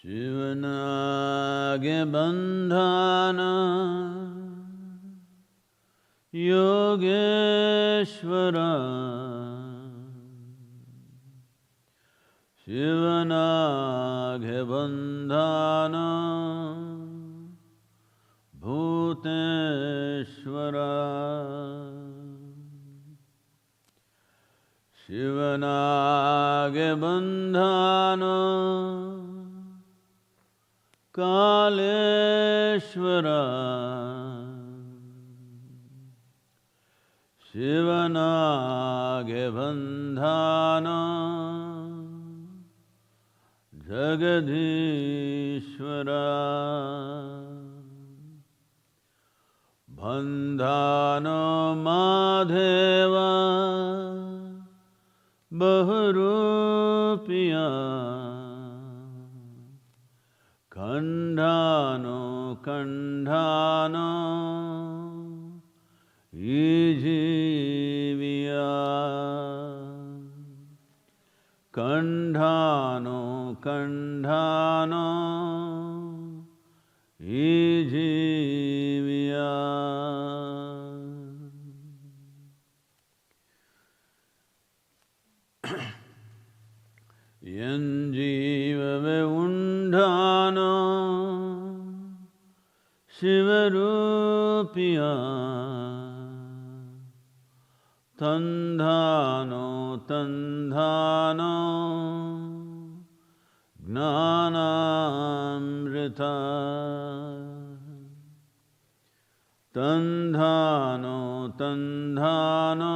Shivanage bandhana Yogeshwara Shivanage bandhana Bhuteshwara Shivanage bandhana Kaleshwara Shivanage bandhana Jagadishwara Bandhana Madheva Bahurupiya Kandhano Kandhano Ijiviya Kandhano Kandhano Ijiviya Yanjiva Veundhano Shivarupiya Tandhano Tandhano Gnanamrita Tandhano Tandhano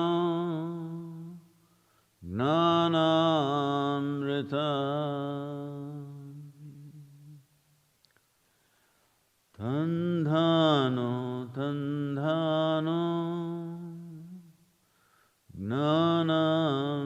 Gnanamrita Tandhano Tandhano Gnanamrita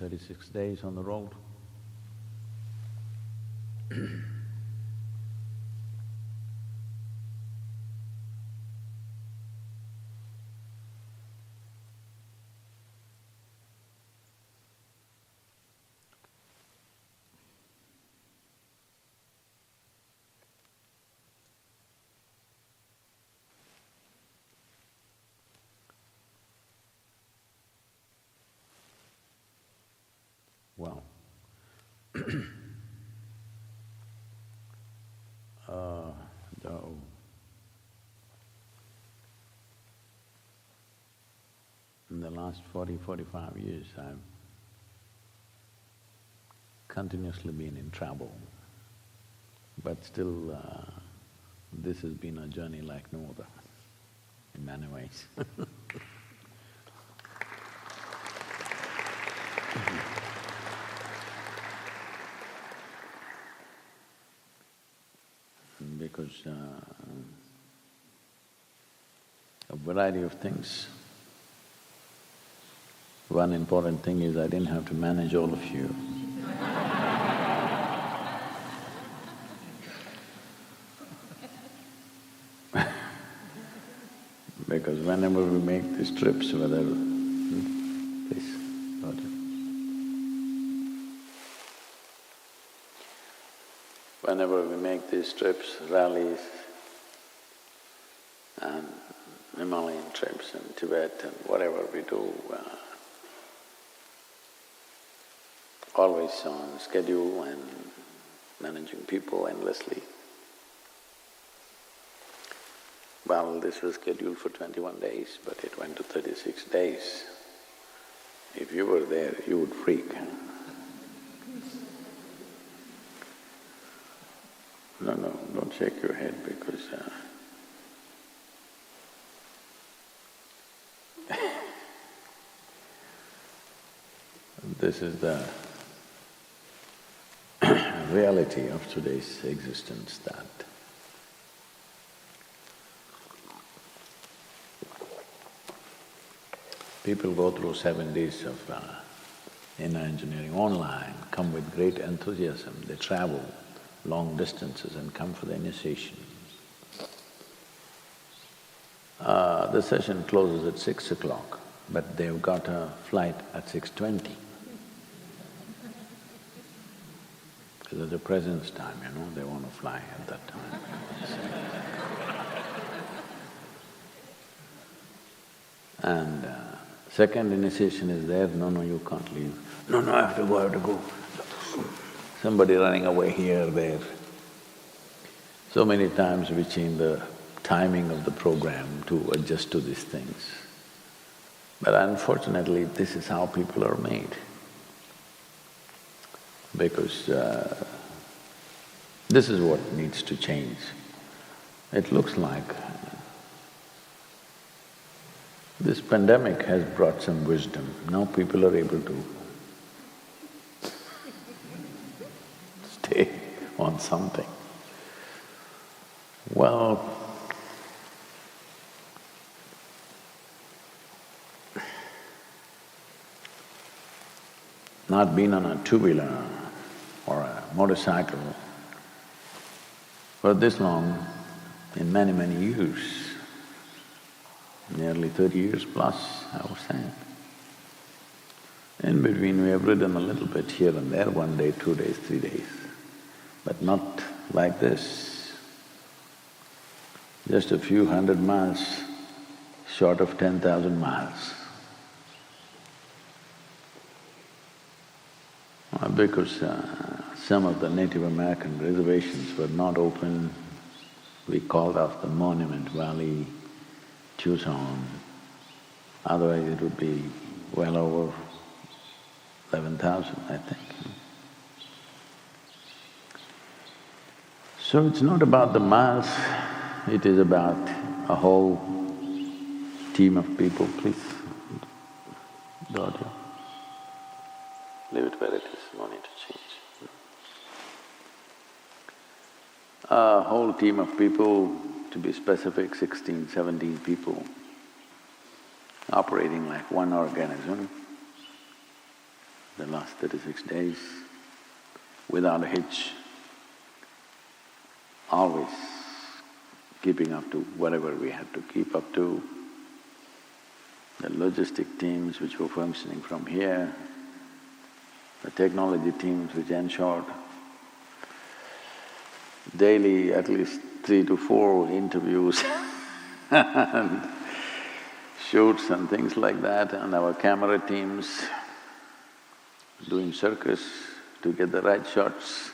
36 days on the road. Well, though in the last 45 years I've continuously been in travel, but still this has been a journey like no other in many ways. Because a variety of things. One important thing is I didn't have to manage all of you. Because whenever we make these trips, whether… please, Roger. Whenever we make these trips, rallies and Himalayan trips and Tibet and whatever we do, always on schedule and managing people endlessly. Well, this was scheduled for 21 days, but it went to 36 days. If you were there, you would freak. No, don't shake your head because this is the reality of today's existence, that people go through 7 days of inner engineering online, come with great enthusiasm, they travel long distances and come for the initiation. The session closes at 6 o'clock, but they've got a flight at 6:20. Because of the presence time, they want to fly at that time. And second initiation is there, no, you can't leave. No, I have to go. Somebody running away here, there. So many times we change the timing of the program to adjust to these things. But unfortunately, this is how people are made. Because this is what needs to change. It looks like this pandemic has brought some wisdom. Now people are able to stay on something. Well, not being on a two-wheeler or a motorcycle for this long in many, many years, nearly 30 years plus, I was saying. In between we have ridden a little bit here and there, 1 day, 2 days, 3 days, but not like this. Just a few hundred miles short of 10,000 miles. Because some of the Native American reservations were not open, we called off the Monument Valley, Tucson. Otherwise it would be well over 11,000, I think. So it's not about the miles, it is about a whole team of people. Please, daughter, leave it where it is, no need to change. A whole team of people, to be specific, 16, 17 people, operating like one organism. the last 36 days, without a hitch, always keeping up to whatever we had to keep up to. The logistic teams which were functioning from here, the technology teams which ensured daily at least 3 to 4 interviews and shoots and things like that, and our camera teams doing circus to get the right shots.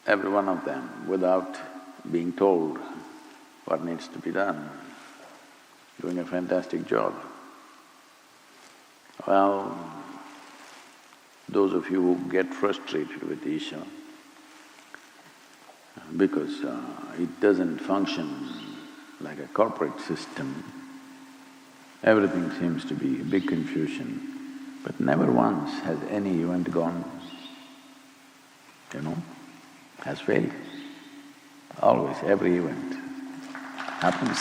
Every one of them, without being told what needs to be done, doing a fantastic job. Well, those of you who get frustrated with Isha, because it doesn't function like a corporate system, everything seems to be a big confusion, but never once has any event gone, has failed. Always, every event happens.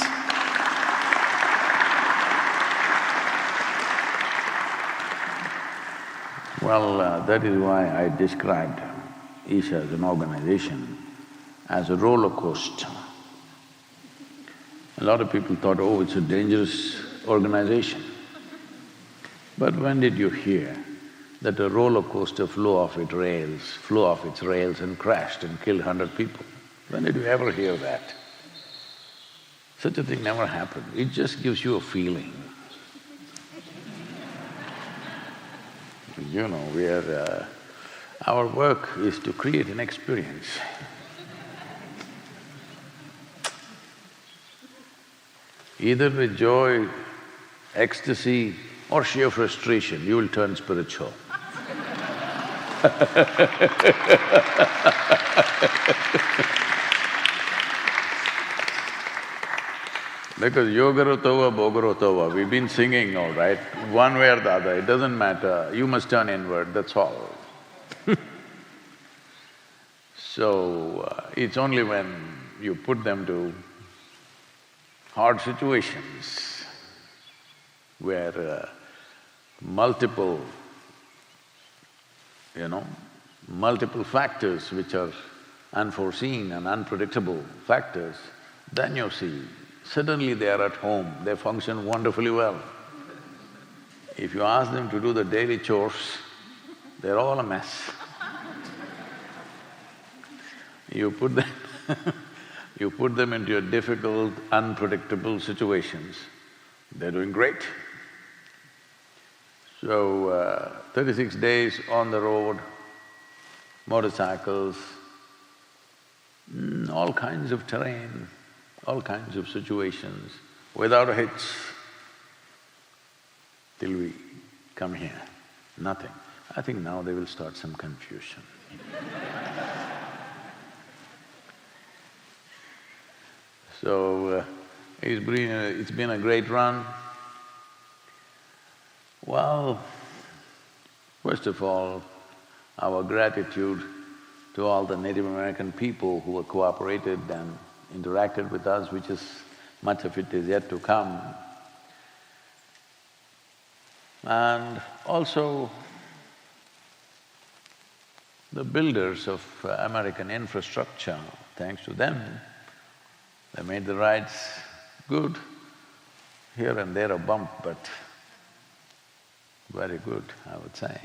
Well, that is why I described Isha as an organization as a roller coaster. A lot of people thought, oh, it's a dangerous organization. But when did you hear that a roller coaster flew off its rails and crashed and killed 100 people? When did you ever hear that? Such a thing never happened. It just gives you a feeling. Our work is to create an experience. Either with joy, ecstasy or sheer frustration, you will turn spiritual. Because yogaro tova, bogaro tova, we've been singing all right, one way or the other, it doesn't matter, you must turn inward, that's all. So, it's only when you put them to hard situations where multiple factors which are unforeseen and unpredictable factors, then you see, suddenly they are at home, they function wonderfully well. If you ask them to do the daily chores, they're all a mess. You put them you put them into difficult, unpredictable situations, they're doing great. So, 36 days on the road, motorcycles, all kinds of terrain, all kinds of situations, without a hitch, till we come here, nothing. I think now they will start some confusion. So, it's been a great run. Well, first of all, our gratitude to all the Native American people who have cooperated and interacted with us, which is… much of it is yet to come. And also the builders of American infrastructure, thanks to them, they made the rides good. Here and there a bump, but very good, I would say.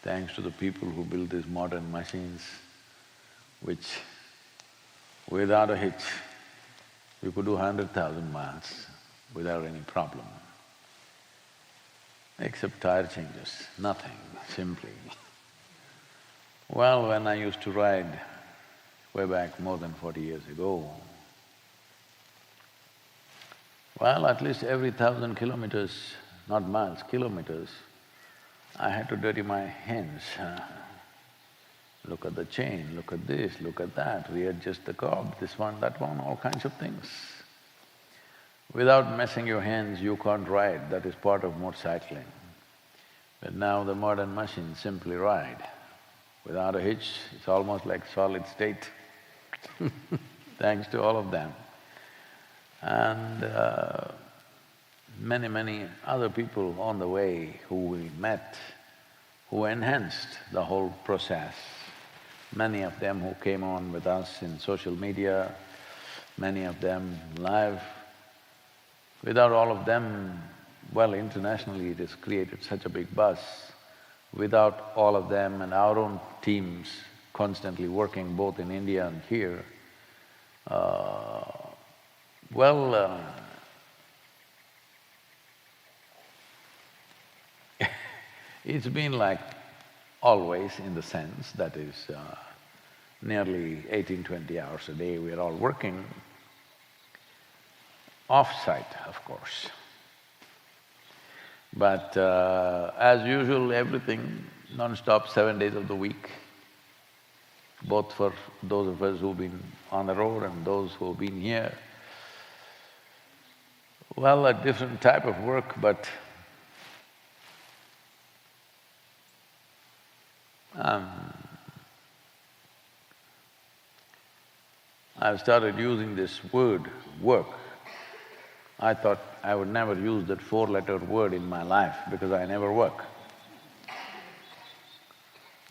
Thanks to the people who built these modern machines, which without a hitch, we could do 100,000 miles without any problem. Except tire changes, nothing, simply. Well, when I used to ride way back more than 40 years ago, well, at least every 1,000 kilometers, not miles, kilometers, I had to dirty my hands. Look at the chain, look at this, look at that, readjust the cob, this one, that one, all kinds of things. Without messing your hands, you can't ride, that is part of motorcycling. But now the modern machines simply ride. Without a hitch, it's almost like solid state. thanks to all of them. And many other people on the way who we met, who enhanced the whole process. Many of them who came on with us in social media, many of them live. Without all of them, well, internationally it has created such a big buzz. Without all of them and our own teams constantly working both in India and here, it's been like always in the sense that is nearly 18-20 hours a day we're all working, off-site of course. But as usual, everything non-stop 7 days of the week, both for those of us who've been on the road and those who've been here. Well, a different type of work, but I've started using this word, work. I thought I would never use that four-letter word in my life because I never work.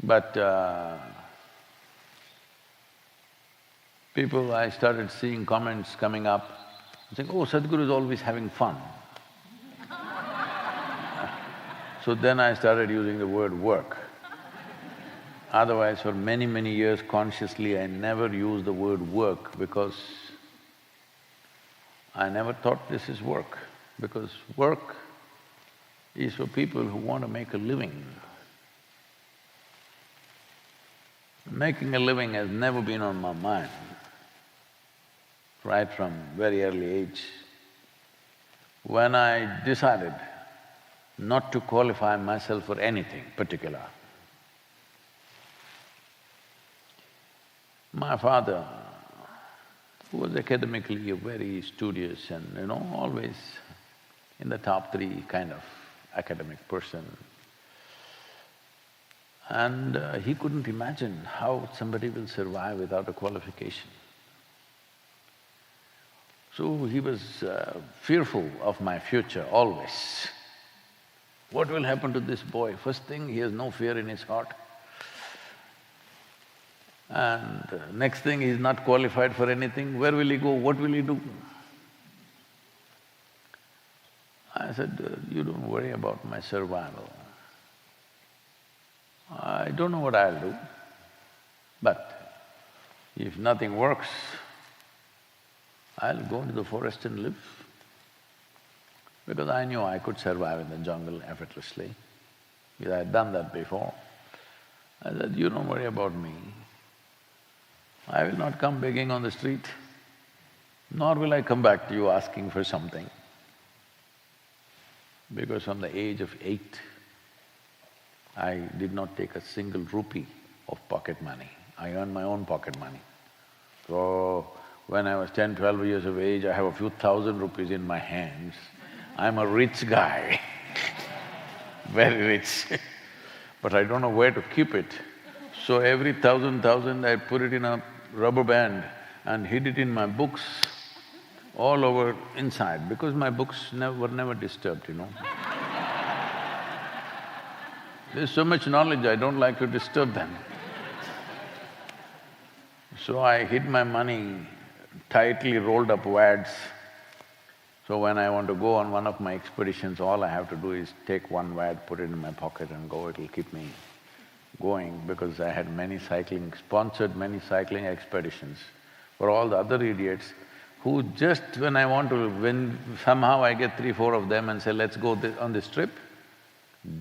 But people, I started seeing comments coming up, saying, oh, Sadhguru is always having fun. So then I started using the word work. Otherwise, for many years consciously, I never used the word work because I never thought this is work, because work is for people who want to make a living. Making a living has never been on my mind, right from very early age. When I decided not to qualify myself for anything particular, my father, who was academically a very studious and always in the top three kind of academic person, and he couldn't imagine how somebody will survive without a qualification. So he was fearful of my future always. What will happen to this boy? First thing, he has no fear in his heart. And next thing, he's not qualified for anything. Where will he go? What will he do? I said, you don't worry about my survival. I don't know what I'll do, but if nothing works, I'll go into the forest and live. Because I knew I could survive in the jungle effortlessly, because I had done that before. I said, you don't worry about me. I will not come begging on the street, nor will I come back to you asking for something. Because from the age of 8, I did not take a single rupee of pocket money. I earned my own pocket money. So, when I was 10, 12 years of age, I have a few thousand rupees in my hands. I'm a rich guy, very rich but I don't know where to keep it. So every thousand, I put it in a rubber band and hid it in my books all over inside, because my books were never disturbed, There's so much knowledge, I don't like to disturb them. So I hid my money, tightly rolled up wads. So when I want to go on one of my expeditions, all I have to do is take one wad, put it in my pocket and go, it'll keep me going, because I had sponsored many cycling expeditions for all the other idiots who just when somehow I get 3, 4 of them and say, let's go on this trip,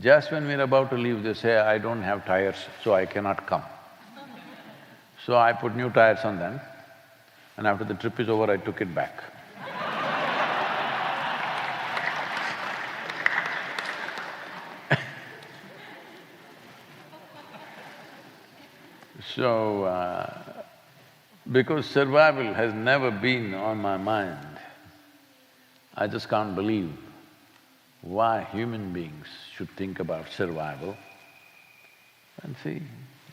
just when we're about to leave, they say, I don't have tires, so I cannot come. So I put new tires on them, and after the trip is over, I took it back. So, because survival has never been on my mind, I just can't believe why human beings should think about survival. And see,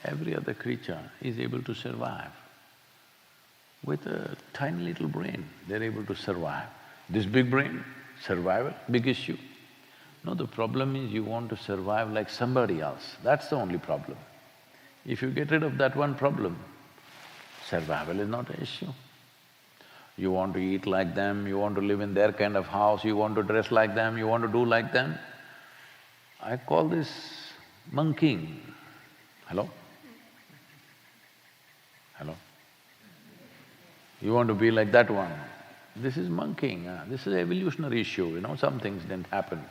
every other creature is able to survive. with a tiny little brain, they're able to survive. This big brain, survival, big issue. No, the problem is you want to survive like somebody else, that's the only problem. If you get rid of that one problem, survival is not an issue. You want to eat like them, you want to live in their kind of house, you want to dress like them, you want to do like them. I call this monkeying. Hello? Hello? You want to be like that one. This is monkeying, this is an evolutionary issue, some things didn't happen.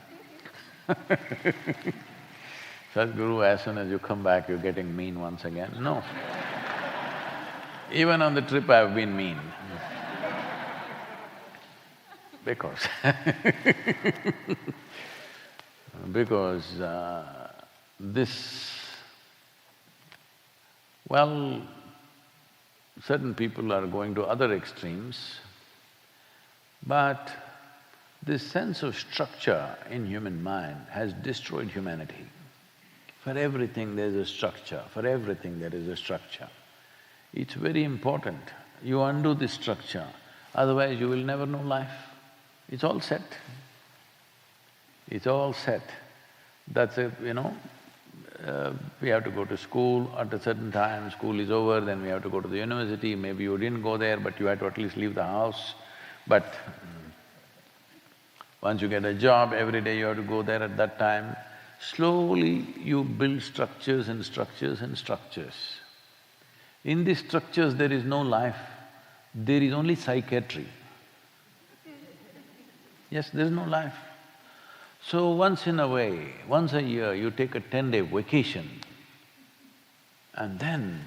Sadhguru, as soon as you come back, you're getting mean once again. No. Even on the trip, I've been mean. Because well, certain people are going to other extremes, but this sense of structure in human mind has destroyed humanity. For everything there is a structure, for everything there is a structure. It's very important, you undo this structure, otherwise you will never know life. It's all set. It's all set. That's it, we have to go to school at a certain time, school is over, then we have to go to the university, maybe you didn't go there but you had to at least leave the house. But once you get a job, every day you have to go there at that time. Slowly you build structures and structures and structures. In these structures there is no life, there is only psychiatry. Yes, there is no life. So once in a way, once a year, you take a 10-day vacation and then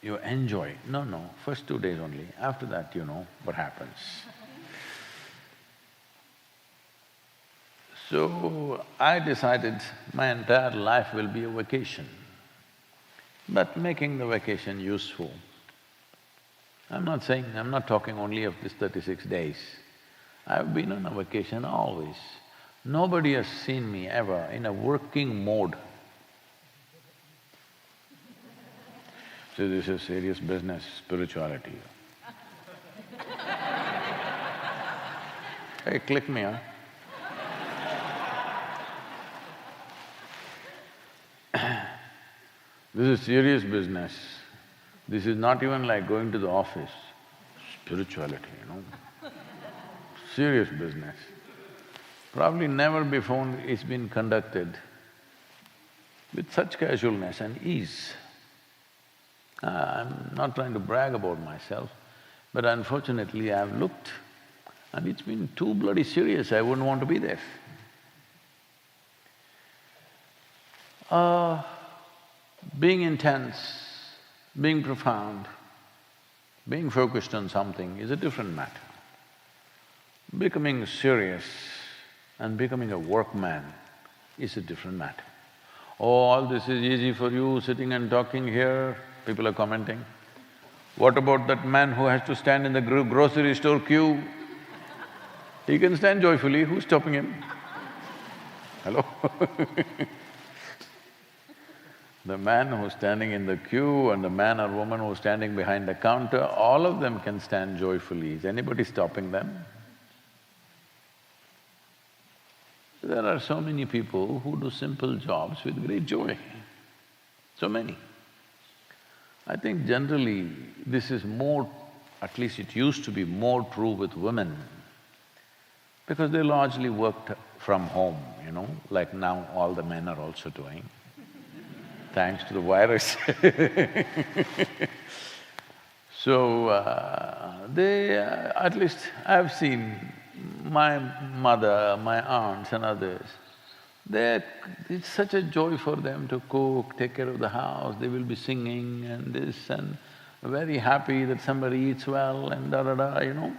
you enjoy. No, first 2 days only, after that you know what happens. So I decided my entire life will be a vacation, but making the vacation useful. I'm not talking only of this 36 days. I've been on a vacation always. Nobody has seen me ever in a working mode. So this is serious business, spirituality. Hey, click me, huh? This is serious business. This is not even like going to the office. Spirituality, Serious business. Probably never before it's been conducted with such casualness and ease. I'm not trying to brag about myself, but unfortunately I've looked and it's been too bloody serious, I wouldn't want to be there. Being intense, being profound, being focused on something is a different matter. Becoming serious and becoming a workman is a different matter. Oh, all this is easy for you, sitting and talking here, people are commenting. What about that man who has to stand in the grocery store queue? He can stand joyfully, who's stopping him? Hello? The man who's standing in the queue and the man or woman who's standing behind the counter, all of them can stand joyfully. Is anybody stopping them? There are so many people who do simple jobs with great joy, so many. I think generally this is more, at least it used to be more true with women, because they largely worked from home, like now all the men are also doing, thanks to the virus. So, at least I've seen my mother, my aunts and others, it's such a joy for them to cook, take care of the house, they will be singing and this and very happy that somebody eats well and da-da-da,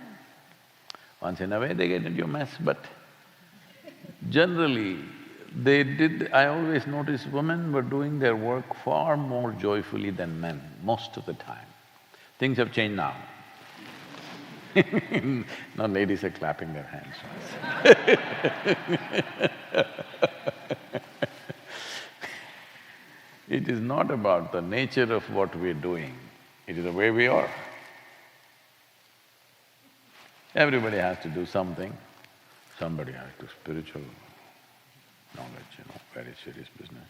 Once in a way they get into a mess, but generally I always noticed women were doing their work far more joyfully than men, most of the time. Things have changed now. Now ladies are clapping their hands. It is not about the nature of what we're doing, it is the way we are. Everybody has to do something. Somebody has to spiritual knowledge, very serious business.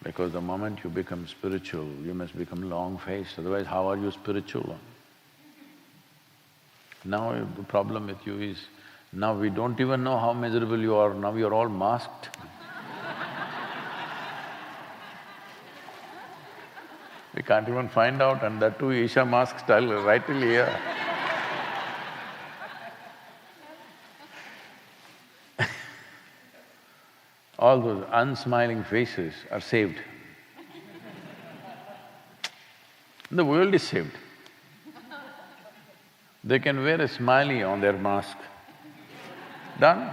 Because the moment you become spiritual, you must become long-faced, otherwise how are you spiritual? Now the problem with you is, now we don't even know how miserable you are, now you're all masked. We can't even find out, and that too Isha mask style right till here. All those unsmiling faces are saved. The world is saved. They can wear a smiley on their mask. Done.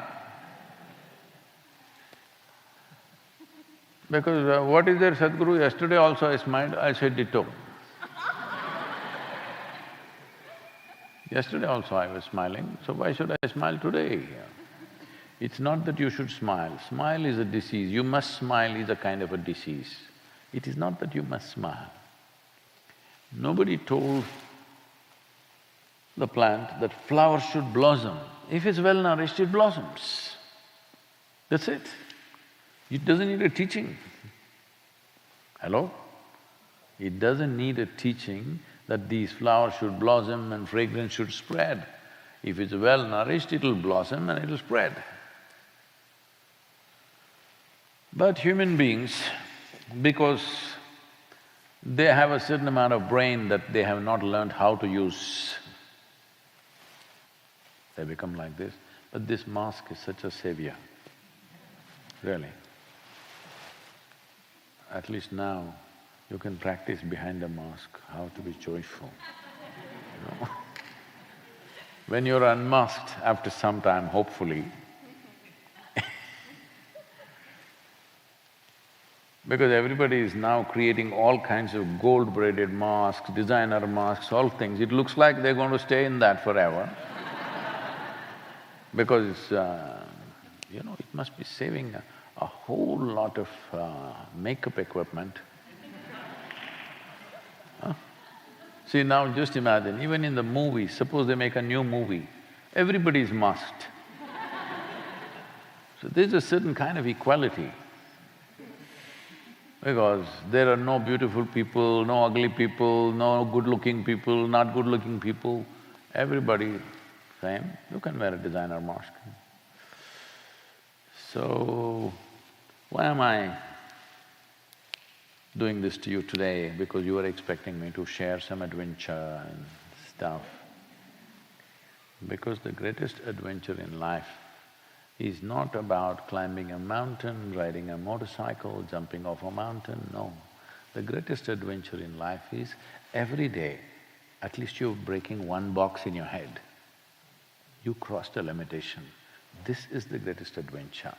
Because what is there, Sadhguru? Yesterday also I smiled, I said ditto. Yesterday also I was smiling, so why should I smile today? It's not that you should smile. Smile is a disease. You must smile is a kind of a disease. It is not that you must smile. Nobody told the plant that flowers should blossom. If it's well nourished, it blossoms. That's it. It doesn't need a teaching. Hello? It doesn't need a teaching that these flowers should blossom and fragrance should spread. If it's well nourished, it'll blossom and it'll spread. But human beings, because they have a certain amount of brain that they have not learned how to use, they become like this. But this mask is such a savior, really. At least now, you can practice behind the mask how to be joyful, When you're unmasked after some time, hopefully, because everybody is now creating all kinds of gold-braided masks, designer masks, all things, it looks like they're going to stay in that forever. Because it must be saving a whole lot of makeup equipment. See, now just imagine, even in the movies, suppose they make a new movie, everybody is masked. So there's a certain kind of equality, because there are no beautiful people, no ugly people, no good-looking people, not good-looking people, everybody same, you can wear a designer mask. So, why am I doing this to you today? Because you were expecting me to share some adventure and stuff. Because the greatest adventure in life is not about climbing a mountain, riding a motorcycle, jumping off a mountain, no. The greatest adventure in life is every day, at least you're breaking one box in your head. You crossed a limitation. This is the greatest adventure.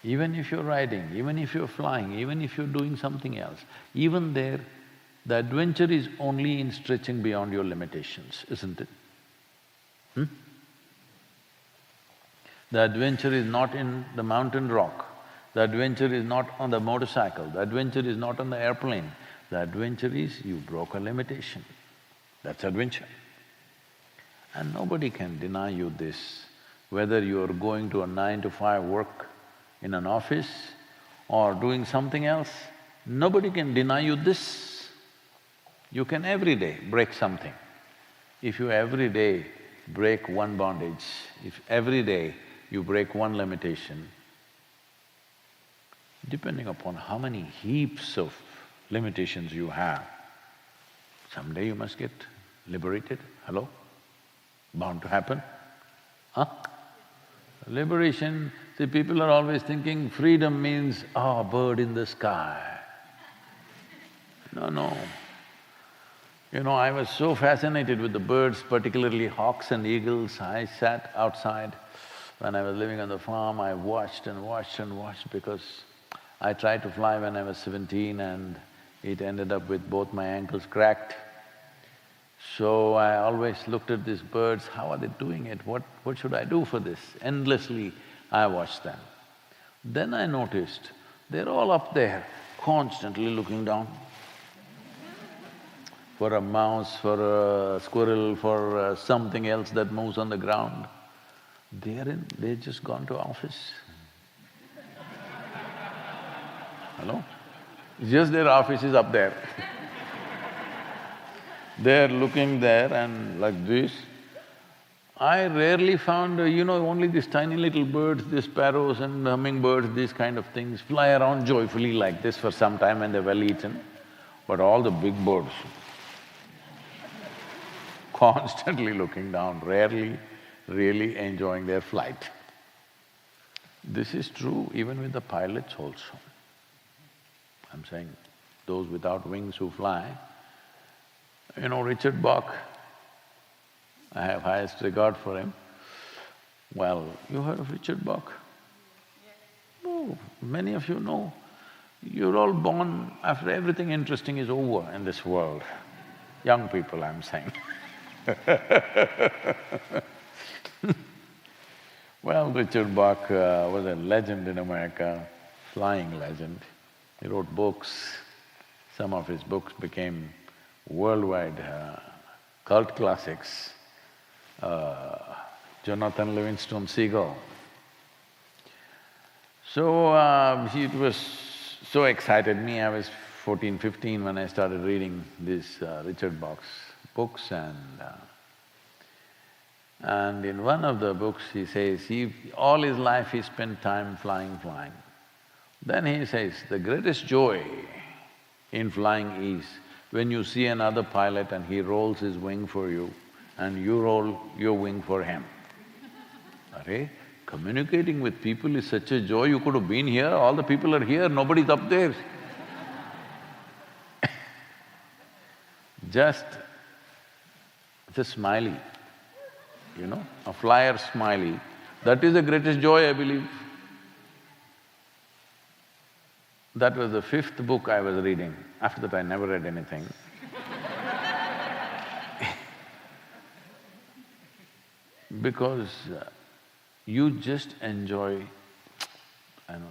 Even if you're riding, even if you're flying, even if you're doing something else, even there, the adventure is only in stretching beyond your limitations, isn't it? The adventure is not in the mountain rock, the adventure is not on the motorcycle, the adventure is not on the airplane. The adventure is you broke a limitation. That's adventure. And nobody can deny you this, whether you're going to a 9 to 5 work in an office or doing something else, nobody can deny you this. You can every day break something. If you every day break one bondage, if every day you break one limitation, depending upon how many heaps of limitations you have, someday you must get liberated. Hello? Bound to happen. Liberation, see, people are always thinking freedom means, a bird in the sky. No. I was so fascinated with the birds, particularly hawks and eagles. I sat outside when I was living on the farm, I watched and watched and watched because I tried to fly when I was 17 and it ended up with both my ankles cracked. So I always looked at these birds, how are they doing it? What should I do for this? Endlessly I watched them. Then I noticed they're all up there, constantly looking down. for a mouse, for a squirrel, for something else that moves on the ground. They've just gone to office. Hello? Just their office is up there. They're looking there and like this. I rarely found, only these tiny little birds, these sparrows and hummingbirds, these kind of things fly around joyfully like this for some time and they're well eaten. But all the big birds, constantly looking down, rarely really enjoying their flight. This is true even with the pilots also. I'm saying those without wings who fly. Richard Bach, I have highest regard for him. Well, you heard of Richard Bach? Yes. Oh, many of you know. You're all born after everything interesting is over in this world. Young people, I'm saying. Well, Richard Bach was a legend in America, flying legend. He wrote books. Some of his books became worldwide cult classics. Jonathan Livingston Seagull. So, it was so excited me. I was 14, 15 when I started reading these Richard Bach's books and in one of the books he says, all his life he spent time flying. Then he says, the greatest joy in flying is when you see another pilot and he rolls his wing for you and you roll your wing for him. Arey, communicating with people is such a joy, you could have been here, all the people are here, nobody's up there. Just smiley, a flyer smiley, that is the greatest joy, I believe. That was the fifth book I was reading. After that I never read anything. Because you just enjoy… I know,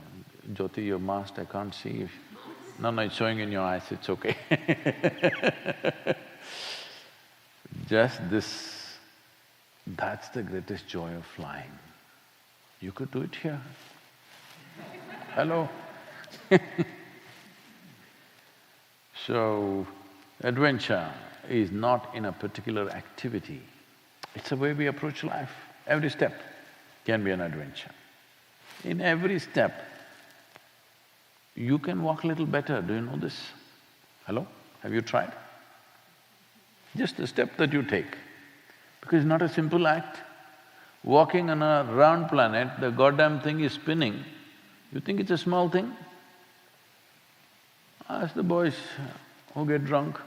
Jyoti, you're masked, I can't see if… No, it's showing in your eyes, it's okay. Just this, that's the greatest joy of flying. You could do it here. Hello? So, adventure is not in a particular activity, it's the way we approach life. Every step can be an adventure. In every step, you can walk a little better, do you know this? Hello? Have you tried? Just the step that you take, because it's not a simple act. Walking on a round planet, the goddamn thing is spinning. You think it's a small thing? Ask the boys who get drunk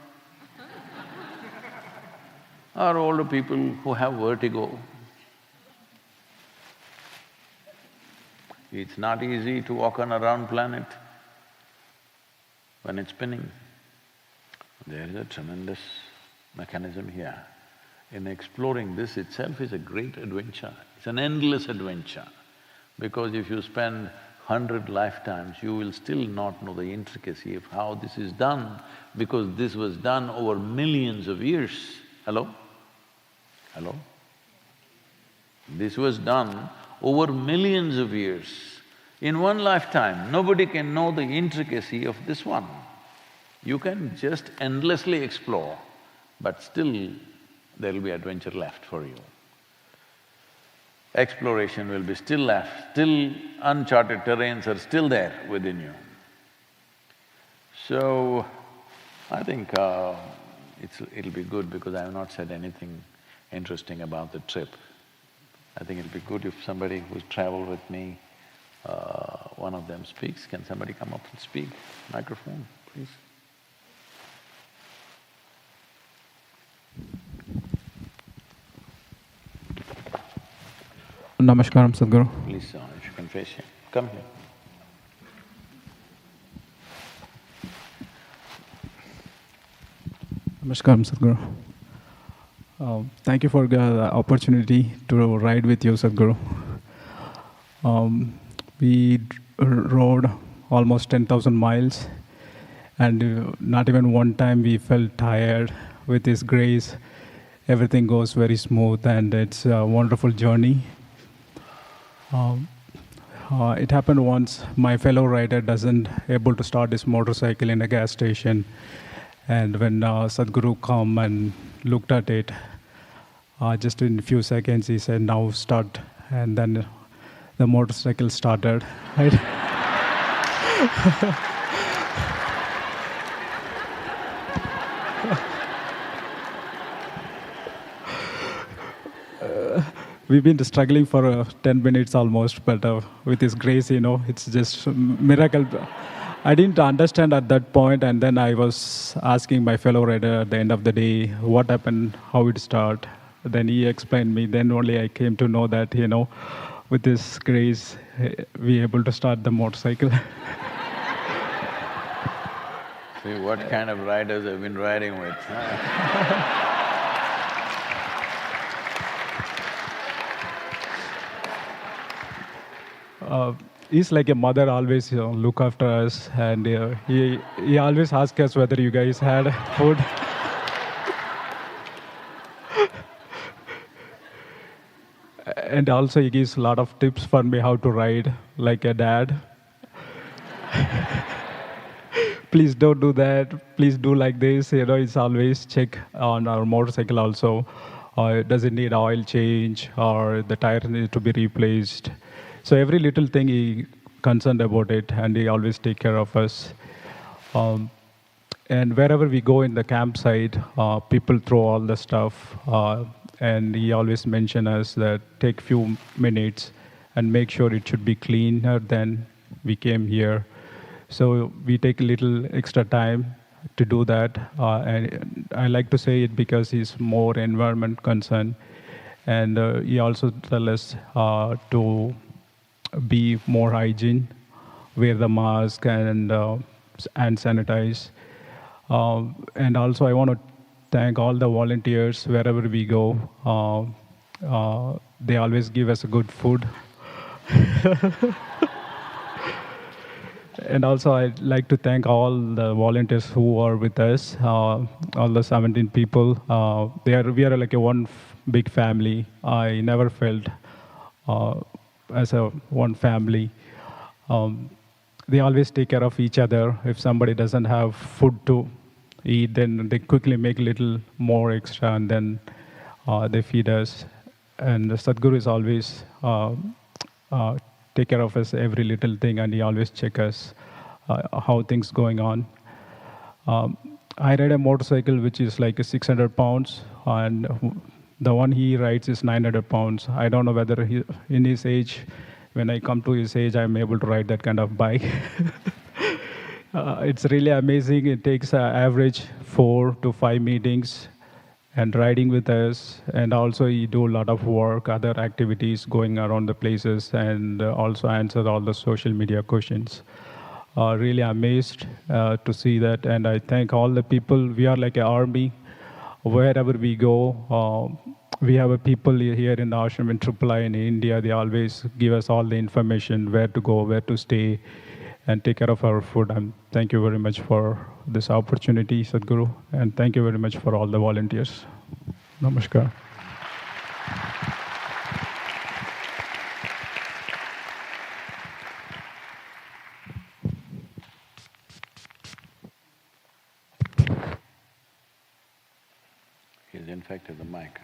or older people who have vertigo. It's not easy to walk on a round planet when it's spinning. There is a tremendous mechanism here. In exploring this itself is a great adventure, it's an endless adventure. Because if you spend 100 lifetimes, you will still not know the intricacy of how this is done, because this was done over millions of years. Hello? Hello? This was done over millions of years. In one lifetime, nobody can know the intricacy of this one. You can just endlessly explore, but still there'll be adventure left for you. Exploration will be still left, still uncharted terrains are still there within you. So, I think it'll be good because I have not said anything interesting about the trip. I think it'll be good if somebody who's traveled with me, one of them speaks. Can somebody come up and speak? Microphone, please. Namaskaram, Sadhguru. Please, if you can face here. Come here. Namaskaram, Sadhguru. Thank you for the opportunity to ride with you, Sadhguru. We rode almost 10,000 miles and not even one time we felt tired with His grace, everything goes very smooth, and it's a wonderful journey. It happened once. My fellow rider doesn't able to start his motorcycle in a gas station, and when Sadhguru come and looked at it, just in a few seconds he said, "Now start," and then the motorcycle started. Right? We've been struggling for 10 minutes almost, but with His grace, it's just a miracle. I didn't understand at that point, and then I was asking my fellow rider at the end of the day, what happened, how it started. Then he explained me. Then only I came to know that, with His grace, we able to start the motorcycle. See what kind of riders I've been riding with, huh? He's like a mother, always look after us, and he always asks us whether you guys had food. And also he gives a lot of tips for me how to ride, like a dad. Please don't do that, please do like this, it's always check on our motorcycle also. Does it need oil change, or the tire needs to be replaced? So every little thing he concerned about it, and he always take care of us. And wherever we go in the campsite, people throw all the stuff, and he always mention us that take few minutes and make sure it should be cleaner than we came here. So we take a little extra time to do that, and I like to say it because he's more environment concerned, and he also tell us to be more hygiene, wear the mask, and sanitize. And also I want to thank all the volunteers wherever we go. They always give us good food. And also I'd like to thank all the volunteers who are with us, all the 17 people. We are like a one big family. I never felt as a one family. They always take care of each other. If somebody doesn't have food to eat, then they quickly make a little more extra, and then they feed us. And Sadhguru is always take care of us every little thing, and he always check us how things going on. I ride a motorcycle which is like 600 pounds, and the one he rides is 900 pounds. I don't know whether in his age, when I come to his age, I'm able to ride that kind of bike. It's really amazing. It takes average 4 to 5 meetings and riding with us. And also he do a lot of work, other activities going around the places, and also answer all the social media questions. Really amazed to see that. And I thank all the people. We are like an army. Wherever we go, we have a people here in the ashram in Tripoli in India. They always give us all the information, where to go, where to stay, and take care of our food. And thank you very much for this opportunity, Sadhguru. And thank you very much for all the volunteers. Namaskar. He's infected the mic.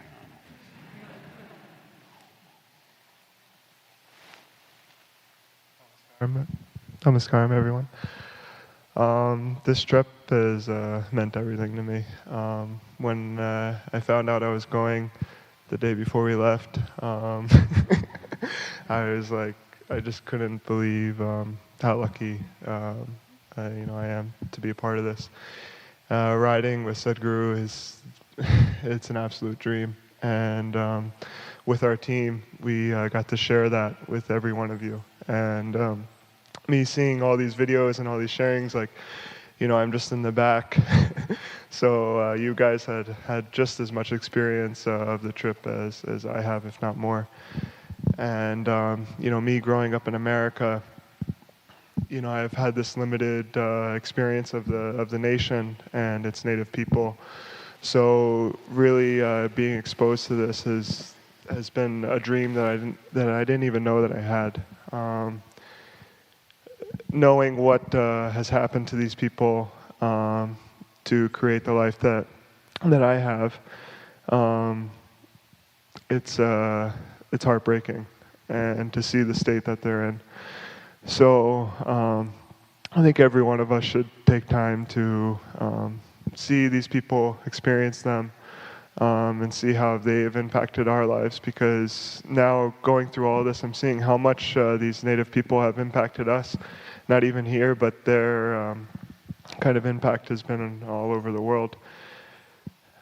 Namaskaram, everyone. This trip has meant everything to me. When I found out I was going the day before we left, I was like, I just couldn't believe how lucky I am to be a part of this. Riding with Sadhguru it's an absolute dream, and with our team, we got to share that with every one of you. And me seeing all these videos and all these sharings, like, I'm just in the back. So you guys had just as much experience of the trip as I have, if not more. And me growing up in America, I've had this limited experience of the nation and its native people. So really being exposed to this has been a dream that I didn't even know that I had. Knowing what has happened to these people to create the life that I have, it's heartbreaking, and to see the state that they're in. So I think every one of us should take time to see these people, experience them, and see how they've impacted our lives, because now going through all this, I'm seeing how much these Native people have impacted us, not even here, but their kind of impact has been all over the world.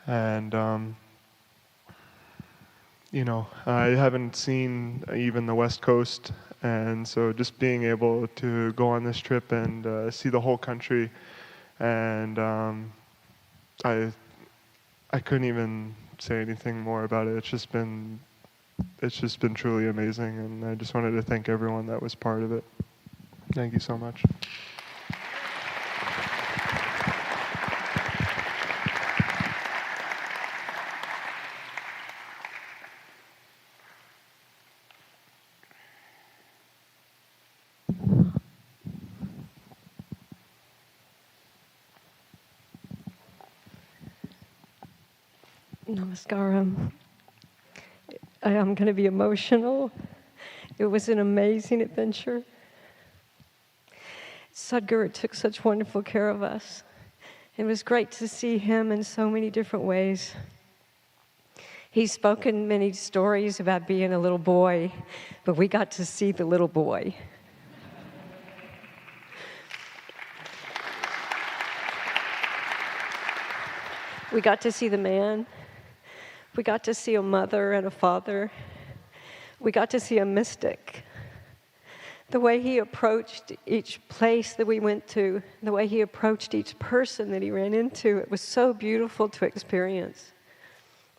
And I haven't seen even the West Coast, and so just being able to go on this trip and see the whole country, and I couldn't even say anything more about it. It's just been truly amazing, and I just wanted to thank everyone that was part of it. Thank you so much. Namaskaram. I'm going to be emotional. It was an amazing adventure. Sadhguru took such wonderful care of us. It was great to see him in so many different ways. He's spoken many stories about being a little boy, but we got to see the little boy. We got to see the man. We got to see a mother and a father. We got to see a mystic. The way he approached each place that we went to, the way he approached each person that he ran into, it was so beautiful to experience.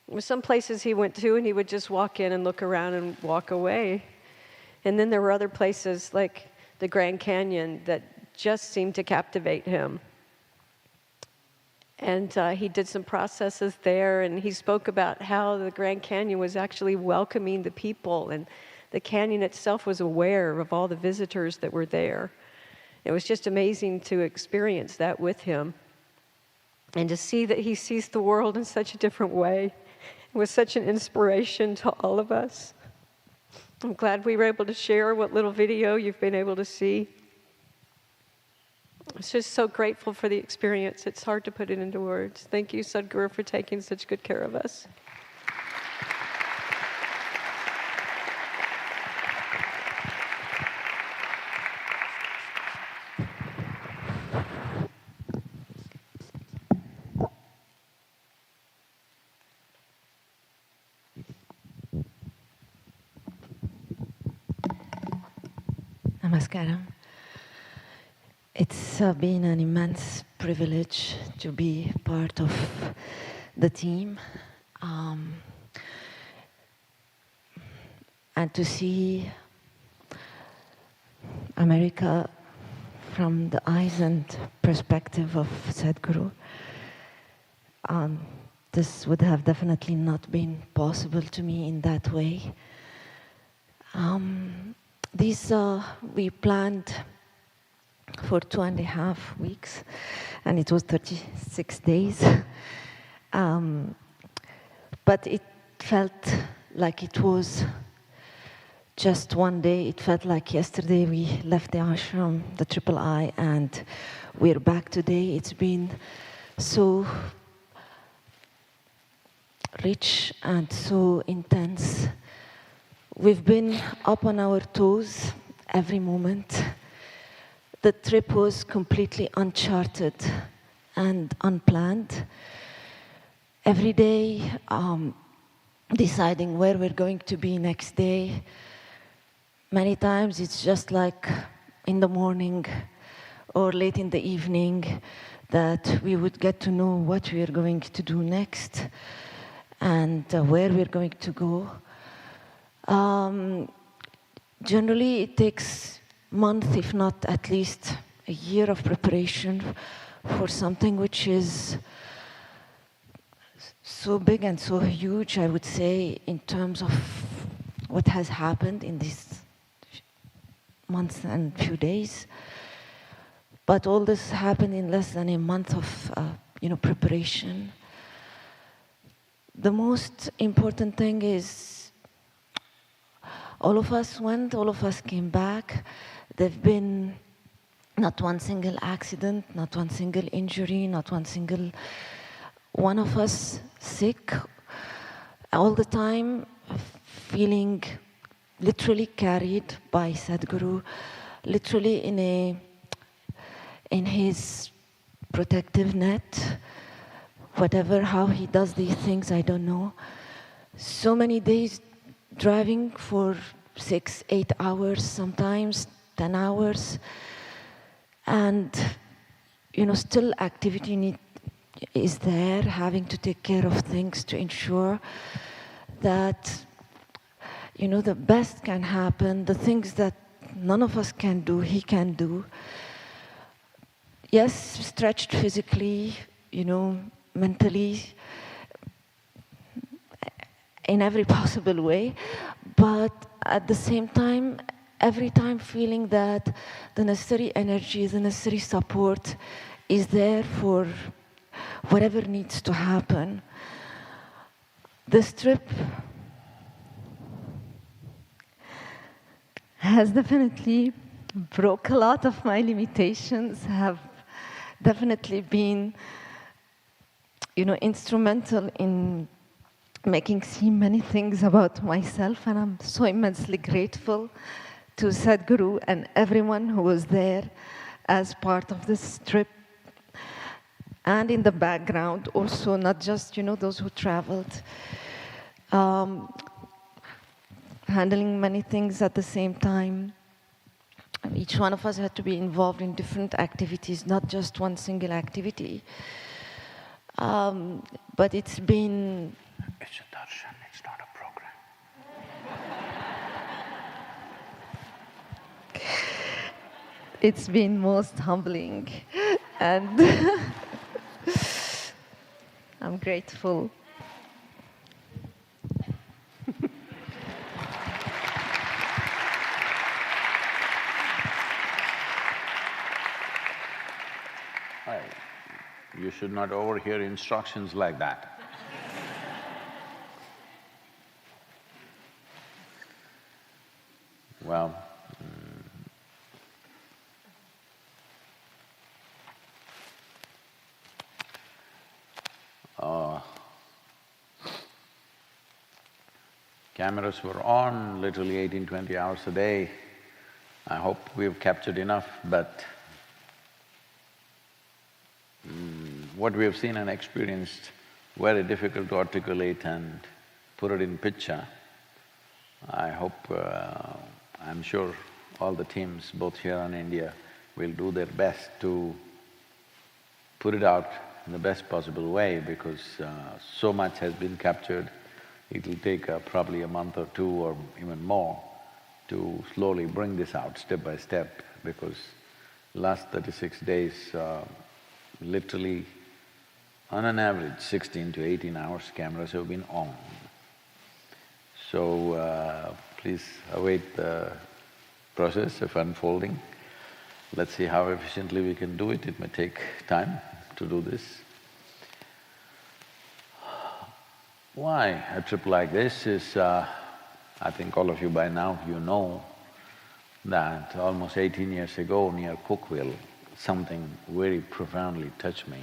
There were some places he went to and he would just walk in and look around and walk away. And then there were other places like the Grand Canyon that just seemed to captivate him. And he did some processes there, and he spoke about how the Grand Canyon was actually welcoming the people, and the canyon itself was aware of all the visitors that were there. It was just amazing to experience that with him, and to see that he sees the world in such a different way. It was such an inspiration to all of us. I'm glad we were able to share what little video you've been able to see. I'm just so grateful for the experience. It's hard to put it into words. Thank you, Sadhguru, for taking such good care of us. Namaskaram. It's been an immense privilege to be part of the team and to see America from the eyes and perspective of Sadhguru. This would have definitely not been possible to me in that way. We planned for 2.5 weeks, and it was 36 days. But it felt like it was just one day. It felt like yesterday we left the ashram, the Triple I, and we're back today. It's been so rich and so intense. We've been up on our toes every moment. The trip was completely uncharted and unplanned. Every day, deciding where we're going to be next day. Many times it's just like in the morning or late in the evening that we would get to know what we are going to do next and where we're going to go. Generally, it takes months, if not at least a year of preparation for something which is so big and so huge, I would say, in terms of what has happened in these months and few days. But all this happened in less than a month of preparation. The most important thing is all of us went, all of us came back. There've been not one single accident, not one single injury, not one single one of us sick. All the time feeling literally carried by Sadhguru, literally in his protective net. Whatever, how he does these things, I don't know. So many days driving for 6, 8 hours, sometimes 10 hours. And, still activity is there, having to take care of things to ensure that, the best can happen, the things that none of us can do, he can do. Yes, stretched physically, mentally, in every possible way, but at the same time, every time feeling that the necessary energy, the necessary support is there for whatever needs to happen. This trip has definitely broke a lot of my limitations, have definitely been instrumental in making see many things about myself, and I'm so immensely grateful to Sadhguru and everyone who was there as part of this trip. And in the background also, not just those who traveled, handling many things at the same time. Each one of us had to be involved in different activities, not just one single activity. But it's been... It's a darshan, it's not a program. It's been most humbling, and I'm grateful. You should not overhear instructions like that. Well, cameras were on literally 18-20 hours a day. I hope we've captured enough, but what we have seen and experienced, very difficult to articulate and put it in picture. I hope, I'm sure all the teams, both here and India, will do their best to put it out in the best possible way, because so much has been captured. It'll take probably a month or two or even more to slowly bring this out step by step, because last 36 days, literally on an average 16 to 18 hours cameras have been on. So please await the process of unfolding. Let's see how efficiently we can do it. It may take time to do this. Why a trip like this is, I think all of you by now, you know that almost 18 years ago near Cookville, something very profoundly touched me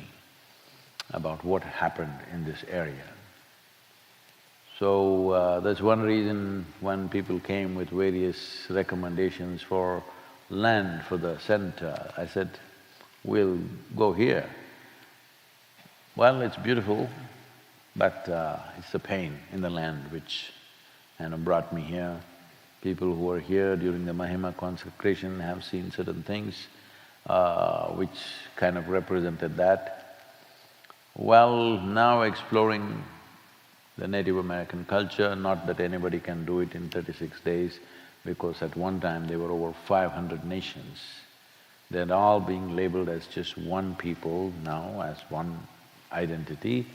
about what happened in this area. So that's one reason when people came with various recommendations for land for the center, I said, we'll go here. Well, it's beautiful, but it's the pain in the land which brought me here. People who were here during the Mahima consecration have seen certain things which kind of represented that. Well, now exploring the Native American culture, not that anybody can do it in 36 days, because at one time there were over 500 nations. They're all being labeled as just one people now, as one identity.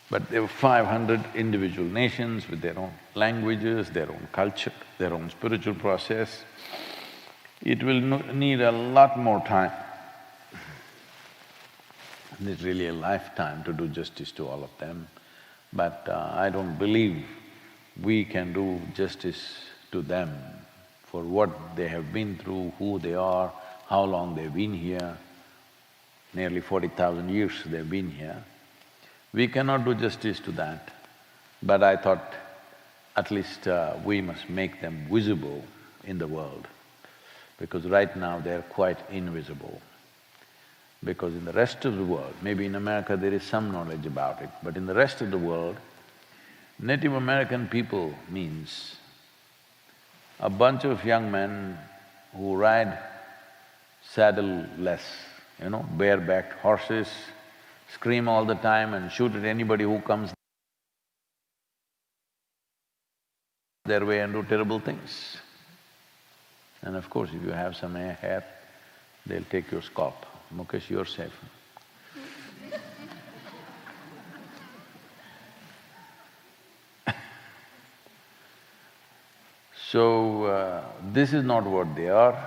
But there were 500 individual nations with their own languages, their own culture, their own spiritual process. It will need a lot more time. It's really a lifetime to do justice to all of them. But I don't believe we can do justice to them for what they have been through, who they are, how long they've been here. Nearly 40,000 years they've been here. We cannot do justice to that, but I thought at least we must make them visible in the world, because right now they're quite invisible. Because in the rest of the world, maybe in America there is some knowledge about it, but in the rest of the world, Native American people means a bunch of young men who ride saddle-less, barebacked horses, scream all the time and shoot at anybody who comes their way and do terrible things. And of course, if you have some hair, they'll take your scalp. Mukesh, you're safe. So, this is not what they are,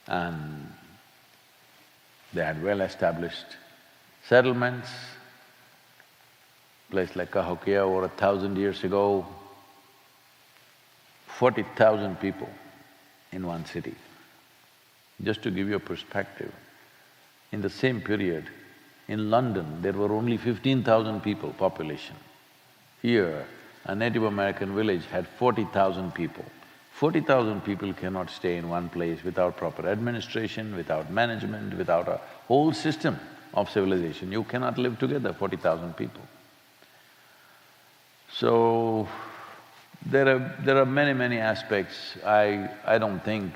and they had well-established settlements. Place like Cahokia over 1,000 years ago, 40,000 people in one city. Just to give you a perspective, in the same period, in London, there were only 15,000 people population. Here, a Native American village had 40,000 people. 40,000 people cannot stay in one place without proper administration, without management, without a whole system of civilization. You cannot live together, 40,000 people. So, there are many aspects. I don't think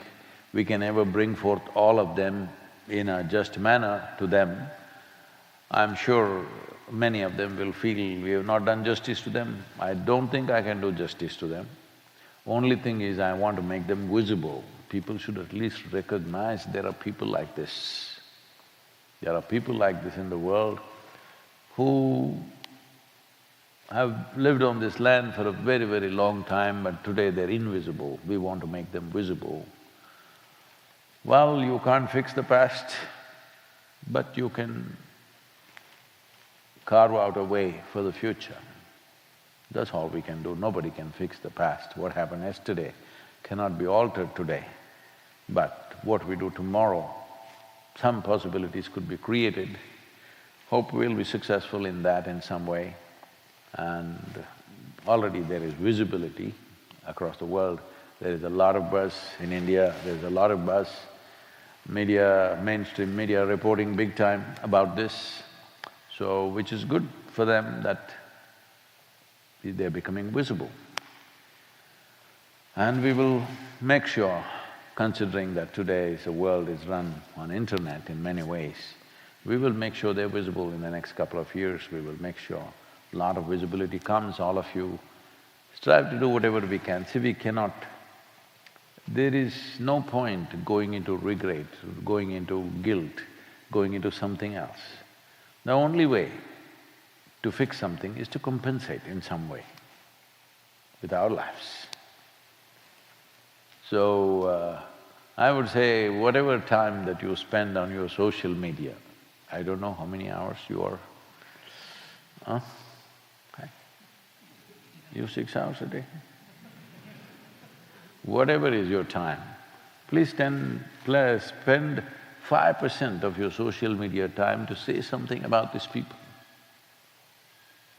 we can ever bring forth all of them in a just manner to them. I'm sure many of them will feel we have not done justice to them. I don't think I can do justice to them. Only thing is, I want to make them visible. People should at least recognize there are people like this. There are people like this in the world who have lived on this land for a very long time, but today they're invisible. We want to make them visible. Well, you can't fix the past, but you can carve out a way for the future. That's all we can do. Nobody can fix the past. What happened yesterday cannot be altered today. But what we do tomorrow, some possibilities could be created. Hope we'll be successful in that in some way. And already there is visibility across the world. There is a lot of buzz in India, there's a lot of buzz. Mainstream media reporting big time about this. So, which is good for them that they're becoming visible. And we will make sure, considering that today's world is run on internet in many ways, we will make sure they're visible in the next couple of years. We will make sure a lot of visibility comes. All of you strive to do whatever we can. See, we cannot… There is no point going into regret, going into guilt, going into something else. The only way to fix something is to compensate in some way with our lives. So, I would say whatever time that you spend on your social media, I don't know how many hours you are, You 6 hours a day? Whatever is your time, please spend 5% of your social media time to say something about these people.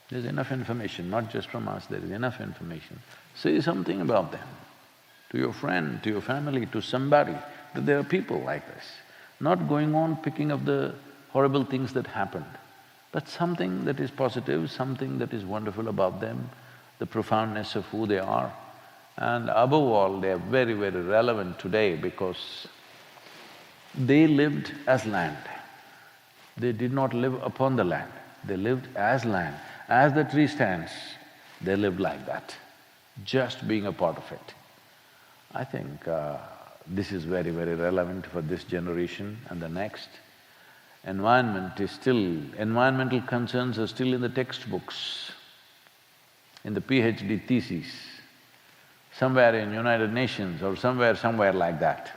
There's enough information, not just from us, there is enough information. Say something about them, to your friend, to your family, to somebody, that there are people like this. Not going on picking up the horrible things that happened, but something that is positive, something that is wonderful about them, the profoundness of who they are. And above all, they are very relevant today because they lived as land. They did not live upon the land, they lived as land. As the tree stands, they lived like that, just being a part of it. I think this is very relevant for this generation and the next. Environmental concerns are still in the textbooks, in the PhD thesis, somewhere in United Nations or somewhere like that.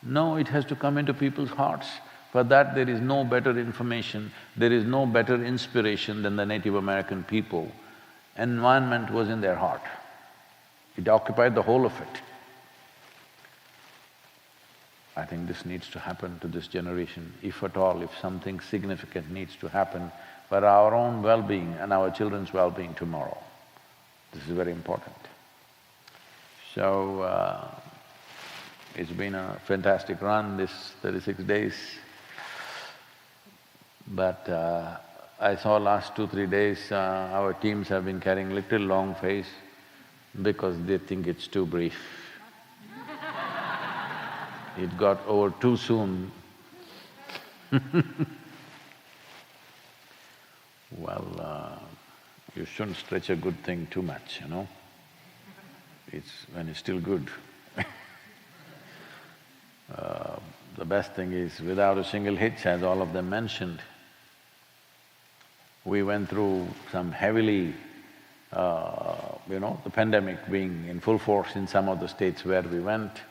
No, it has to come into people's hearts. For that, there is no better information, there is no better inspiration than the Native American people. Environment was in their heart. It occupied the whole of it. I think this needs to happen to this generation, if at all, if something significant needs to happen for our own well-being and our children's well-being tomorrow. This is very important. So, it's been a fantastic run, this 36 days. But I saw last 2-3 days, our teams have been carrying little long face because they think it's too brief. It got over too soon. Well, you shouldn't stretch a good thing too much, you know. It's when it's still good. The best thing is, without a single hitch, as all of them mentioned, we went through some heavily, the pandemic being in full force in some of the states where we went,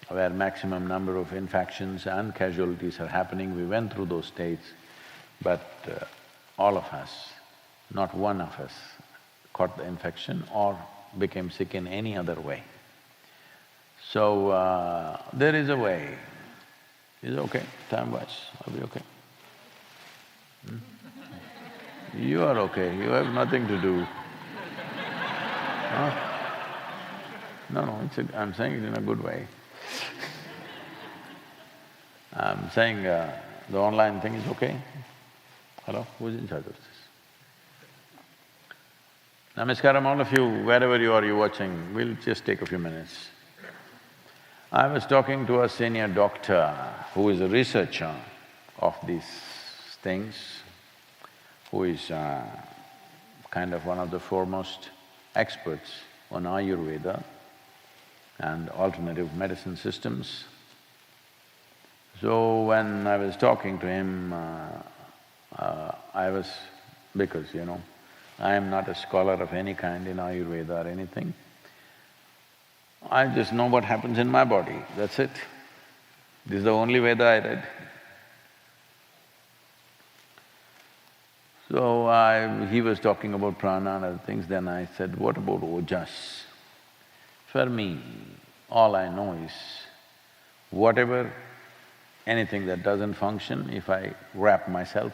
where maximum number of infections and casualties are happening, we went through those states, but all of us, not one of us caught the infection or became sick in any other way. So, there is a way. Is it okay? Time-wise, are we okay? You are okay, you have nothing to do. Huh? No, I'm saying it in a good way. I'm saying the online thing is okay? Hello? Who's in charge of this? Namaskaram, all of you, wherever you are, you're watching, we'll just take a few minutes. I was talking to a senior doctor who is a researcher of these things, who is kind of one of the foremost experts on Ayurveda and alternative medicine systems. So when I was talking to him, because I am not a scholar of any kind in Ayurveda or anything, I just know what happens in my body, that's it. This is the only Veda I read. So he was talking about prana and other things, then I said, what about ojas? For me, all I know is, anything that doesn't function, if I wrap myself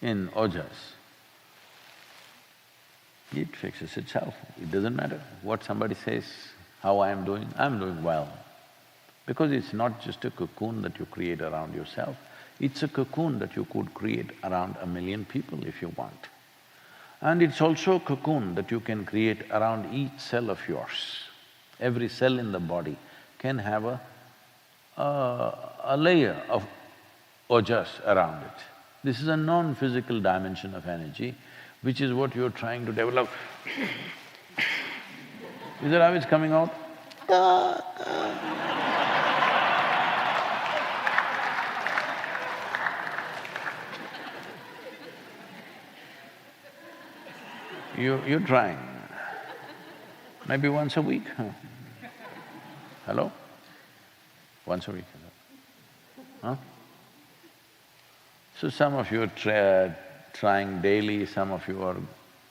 in ojas, it fixes itself. It doesn't matter what somebody says, how I'm doing well. Because it's not just a cocoon that you create around yourself, it's a cocoon that you could create around 1 million people if you want. And it's also a cocoon that you can create around each cell of yours. Every cell in the body can have a layer of ojas around it. This is a non-physical dimension of energy, which is what you're trying to develop. Is that how it's coming out? You're trying. Maybe once a week, huh? Hello? Once a week, huh? So some of you are trying daily, some of you are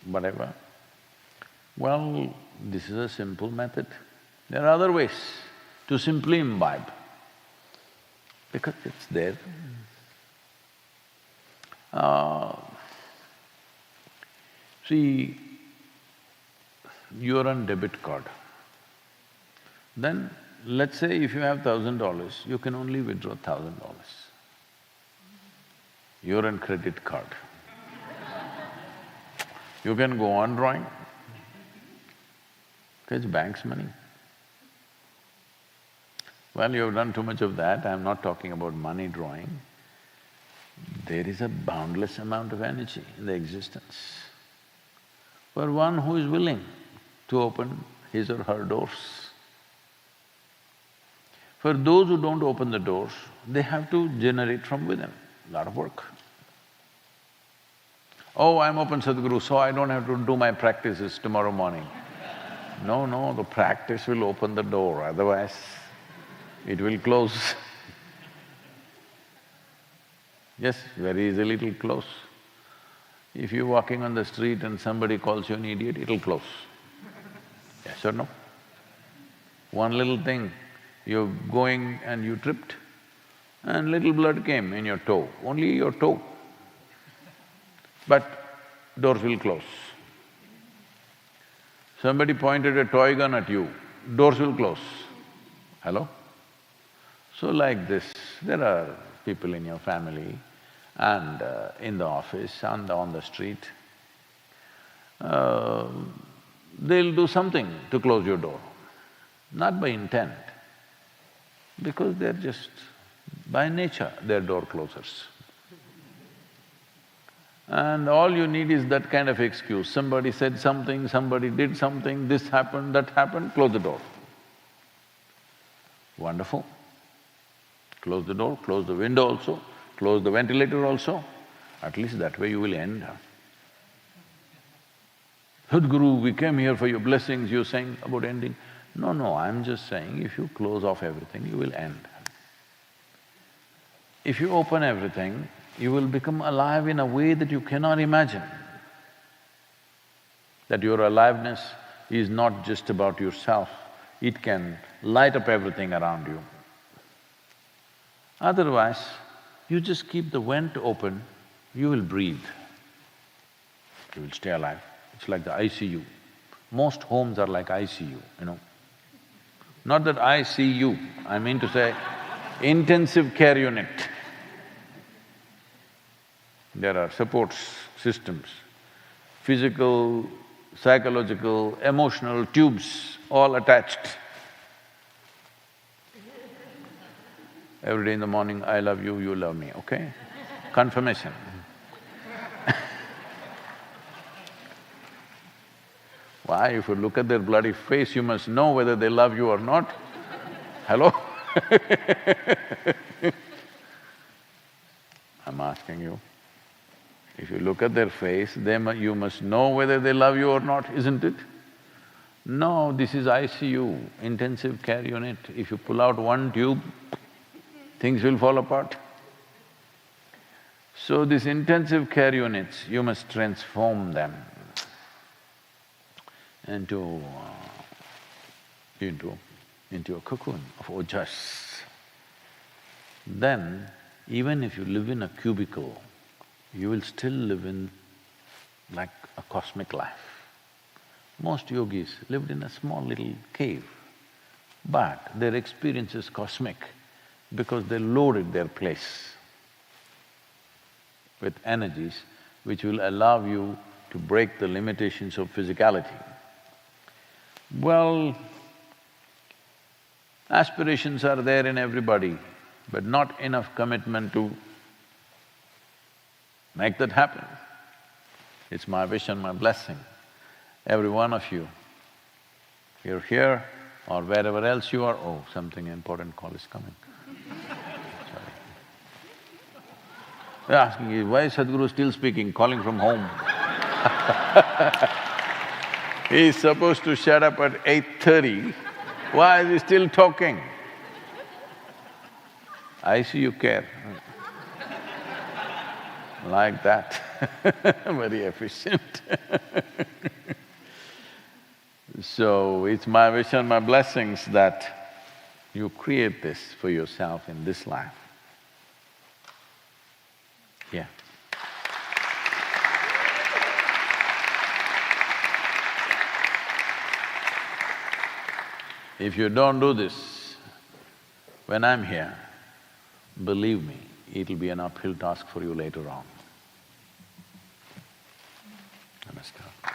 whatever. Well, this is a simple method. There are other ways to simply imbibe, because it's there. See, you're on debit card. Then, let's say if you have $1,000, you can only withdraw $1,000. You're on credit card. You can go on drawing, it's bank's money. Well, you've done too much of that, I'm not talking about money drawing. There is a boundless amount of energy in the existence. For one who is willing to open his or her doors. For those who don't open the doors, they have to generate from within, lot of work. Oh, I'm open Sadhguru, so I don't have to do my practices tomorrow morning. No, no, the practice will open the door, otherwise it will close. Yes, very easily it'll close. If you're walking on the street and somebody calls you an idiot, it'll close. Yes or no? One little thing, you're going and you tripped and little blood came in your toe, only your toe. But doors will close. Somebody pointed a toy gun at you, doors will close. Hello? So like this, there are people in your family and in the office and on the street. They'll do something to close your door, not by intent, because they're just… by nature, they're door closers. And all you need is that kind of excuse. Somebody said something, somebody did something, this happened, that happened, close the door. Wonderful. Close the door, close the window also, close the ventilator also. At least that way you will end. Sadhguru, we came here for your blessings, you're saying about ending. No, no, I'm just saying if you close off everything, you will end. If you open everything, you will become alive in a way that you cannot imagine. That your aliveness is not just about yourself, it can light up everything around you. Otherwise, you just keep the vent open, you will breathe. You will stay alive. It's like the ICU. Most homes are like ICU, you know. Not that I see you, I mean to say intensive care unit. There are support systems, physical, psychological, emotional tubes all attached. Every day in the morning, I love you, you love me, okay? Confirmation. Why? If you look at their bloody face, you must know whether they love you or not. Hello? I'm asking you. If you look at their face, you must know whether they love you or not, isn't it? No, this is ICU, intensive care unit. If you pull out one tube, things will fall apart. So these intensive care units, you must transform them into a cocoon of ojas. Then, even if you live in a cubicle, you will still live in like a cosmic life. Most yogis lived in a small little cave, but their experience is cosmic because they loaded their place with energies which will allow you to break the limitations of physicality. Well, aspirations are there in everybody, but not enough commitment to make that happen. It's my wish and my blessing. Every one of you, you're here or wherever else you are, oh, something important call is coming. Sorry. They're asking you, why is Sadhguru still speaking, calling from home? He's supposed to shut up at 8:30, why is he still talking? ICU care. Like that, very efficient. So, it's my wish and my blessings that you create this for yourself in this life. Yeah. If you don't do this, when I'm here, believe me, it'll be an uphill task for you later on. Namaskar.